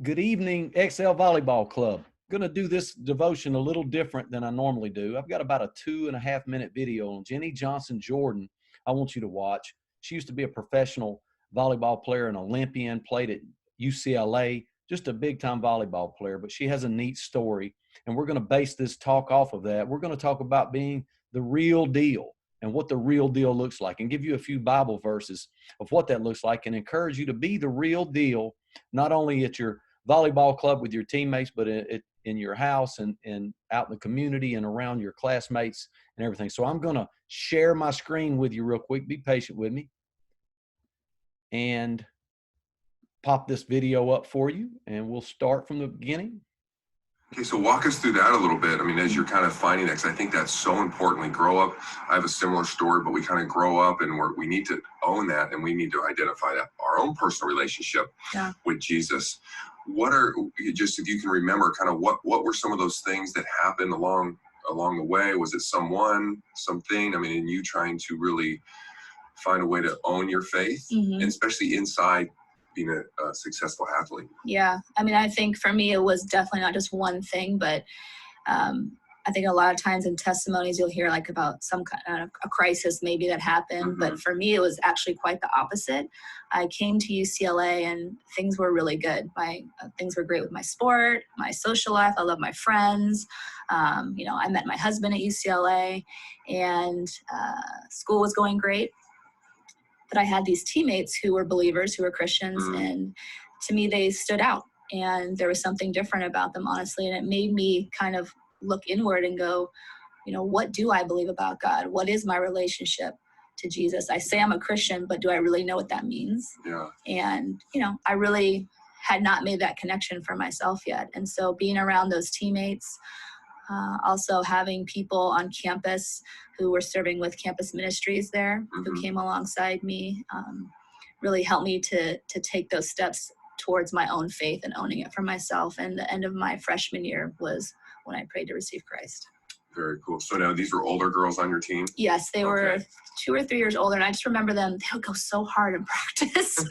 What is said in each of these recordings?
Good evening, XCEL Volleyball Club. Going to do this devotion a little different than I normally do. I've got about a 2.5-minute video on Jenny Johnson Jordan I want you to watch. She used to be a professional volleyball player, an Olympian, played at UCLA, just a big-time volleyball player, but she has a neat story, and we're going to base this talk off of that. We're going to talk about being the real deal and what the real deal looks like and give you a few Bible verses of what that looks like and encourage you to be the real deal, not only at your volleyball club with your teammates, but in your house and out in the community and around your classmates and everything. So I'm going to share my screen with you real quick. Be patient with me and pop this video up for you, and we'll start from the beginning. Okay, so walk us through that a little bit. I mean, as you're kind of finding that, 'cause I think that's so important. We grow up, I have a similar story, but we kind of grow up and we need to own that, and we need to identify that our own personal relationship with Jesus. What are, just if you can remember, kind of what were some of those things that happened along the way? Was it something? I mean, and you trying to really find a way to own your faith, and especially inside being a successful athlete? Yeah, I mean, I think for me, it was definitely not just one thing, but I think a lot of times in testimonies, you'll hear like about some kind of a crisis maybe that happened. But for me, it was actually quite the opposite. I came to UCLA and things were really good. Things were great with my sport, my social life. I love my friends. I met my husband at UCLA, and school was going great. But I had these teammates who were believers, who were Christians, and to me, they stood out. And there was something different about them, honestly. And it made me kind of look inward and go, what do I believe about God? What is my relationship to Jesus? I say I'm a Christian, but do I really know what that means? Yeah. And, I really had not made that connection for myself yet. And so being around those teammates, also having people on campus who were serving with campus ministries there, who came alongside me, really helped me to take those steps towards my own faith and owning it for myself. And the end of my freshman year was when I prayed to receive Christ. Very cool. So now these were older girls on your team? Yes, they were 2 or 3 years older. And I just remember them, they would go so hard in practice.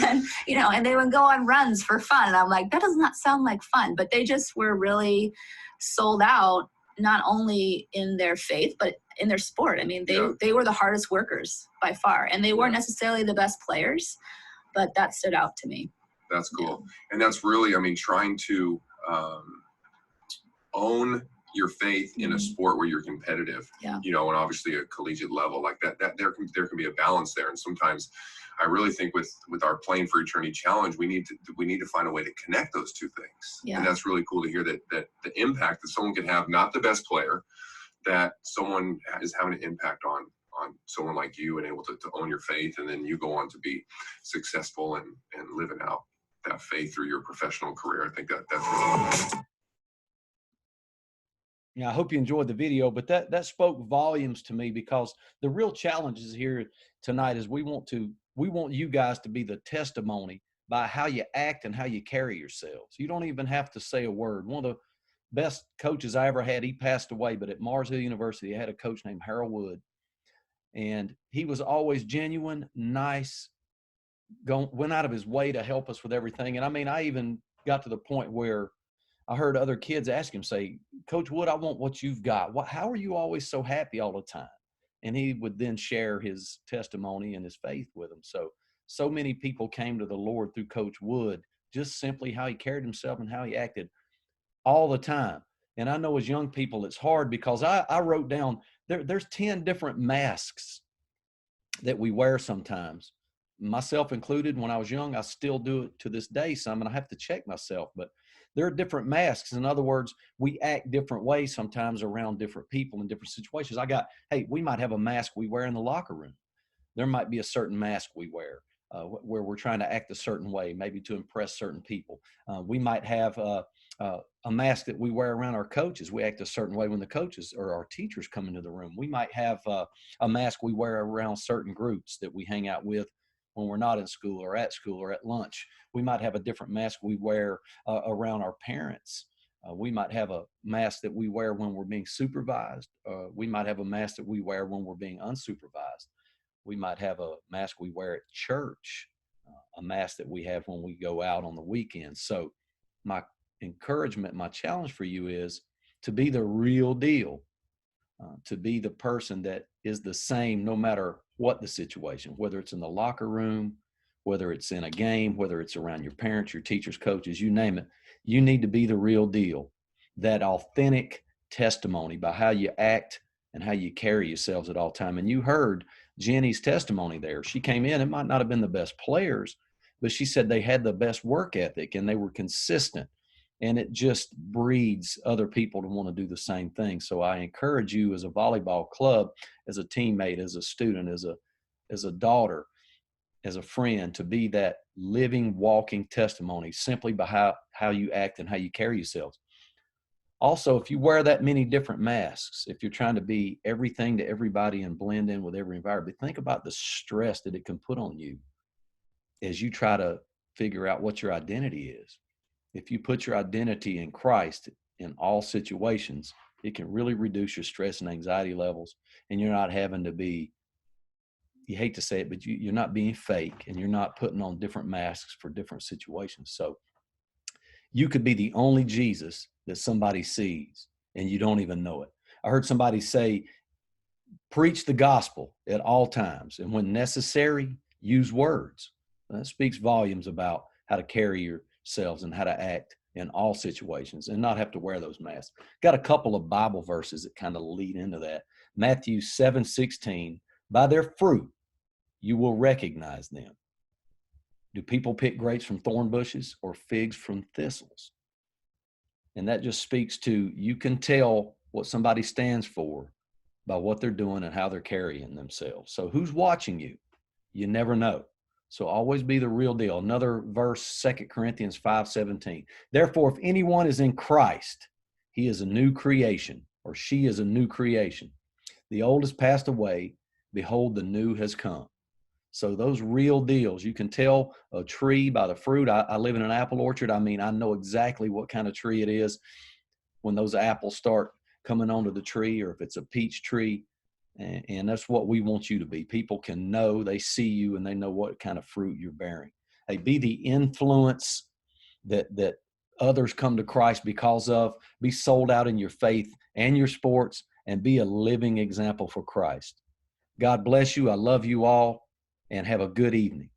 and they would go on runs for fun. And I'm like, that does not sound like fun. But they just were really sold out, not only in their faith, but in their sport. I mean, they were the hardest workers by far. And they weren't necessarily the best players, but that stood out to me. That's cool. Yeah. And that's really, trying to own your faith in a sport where you're competitive, and obviously a collegiate level like that there can be a balance there. And sometimes I really think with our Playing for Eternity challenge, we need to find a way to connect those two things. Yeah. And that's really cool to hear that the impact that someone can have, not the best player, that someone is having an impact on someone like you and able to own your faith, and then you go on to be successful and living out that faith through your professional career. I think that's really cool. Yeah, I hope you enjoyed the video, but that spoke volumes to me, because the real challenge is here tonight is we want you guys to be the testimony by how you act and how you carry yourselves. You don't even have to say a word. One of the best coaches I ever had, he passed away, but at Mars Hill University, I had a coach named Harold Wood, and he was always genuine, nice, went out of his way to help us with everything. And I even got to the point where I heard other kids ask him, say, Coach Wood, I want what you've got. How are you always so happy all the time? And he would then share his testimony and his faith with them. So many people came to the Lord through Coach Wood, just simply how he carried himself and how he acted all the time. And I know as young people, it's hard, because I wrote down, there's 10 different masks that we wear sometimes, myself included. When I was young, I still do it to this day some, and I have to check myself, but there are different masks. In other words, we act different ways sometimes around different people in different situations. We might have a mask we wear in the locker room. There might be a certain mask we wear where we're trying to act a certain way, maybe to impress certain people. We might have a mask that we wear around our coaches. We act a certain way when the coaches or our teachers come into the room. We might have a mask we wear around certain groups that we hang out with when we're not in school or at lunch. We might have a different mask we wear around our parents. We might have a mask that we wear when we're being supervised. We might have a mask that we wear when we're being unsupervised. We might have a mask we wear at church. a mask that we have when we go out on the weekends. So my encouragement, my challenge for you is to be the real deal, to be the person that is the same no matter what the situation, whether it's in the locker room, whether it's in a game, whether it's around your parents, your teachers, coaches, you name it. You need to be the real deal, that authentic testimony by how you act and how you carry yourselves at all time. And you heard Jenny's testimony there. She came in, it might not have been the best players, but she said they had the best work ethic and they were consistent. And it just breeds other people to want to do the same thing. So I encourage you as a volleyball club, as a teammate, as a student, as a daughter, as a friend, to be that living, walking testimony simply by how you act and how you carry yourselves. Also, if you wear that many different masks, if you're trying to be everything to everybody and blend in with every environment, think about the stress that it can put on you as you try to figure out what your identity is. If you put your identity in Christ in all situations, it can really reduce your stress and anxiety levels, and you're not having to be, you hate to say it, but you're not being fake, and you're not putting on different masks for different situations. So you could be the only Jesus that somebody sees, and you don't even know it. I heard somebody say, preach the gospel at all times, and when necessary, use words. That speaks volumes about how to carry yourselves and how to act in all situations and not have to wear those masks. Got a couple of Bible verses that kind of lead into that. Matthew 7:16, by their fruit you will recognize them. Do people pick grapes from thorn bushes or figs from thistles? And that just speaks to, you can tell what somebody stands for by what they're doing and how they're carrying themselves. So who's watching you? You never know. So always be the real deal. Another verse, 2 Corinthians 5:17. Therefore, if anyone is in Christ, he is a new creation, or she is a new creation. The old has passed away. Behold, the new has come. So those real deals, you can tell a tree by the fruit. I live in an apple orchard. I mean, I know exactly what kind of tree it is when those apples start coming onto the tree, or if it's a peach tree. And that's what we want you to be. People can know, they see you, and they know what kind of fruit you're bearing. Hey, be the influence that others come to Christ because of. Be sold out in your faith and your sports, and be a living example for Christ. God bless you. I love you all, and have a good evening.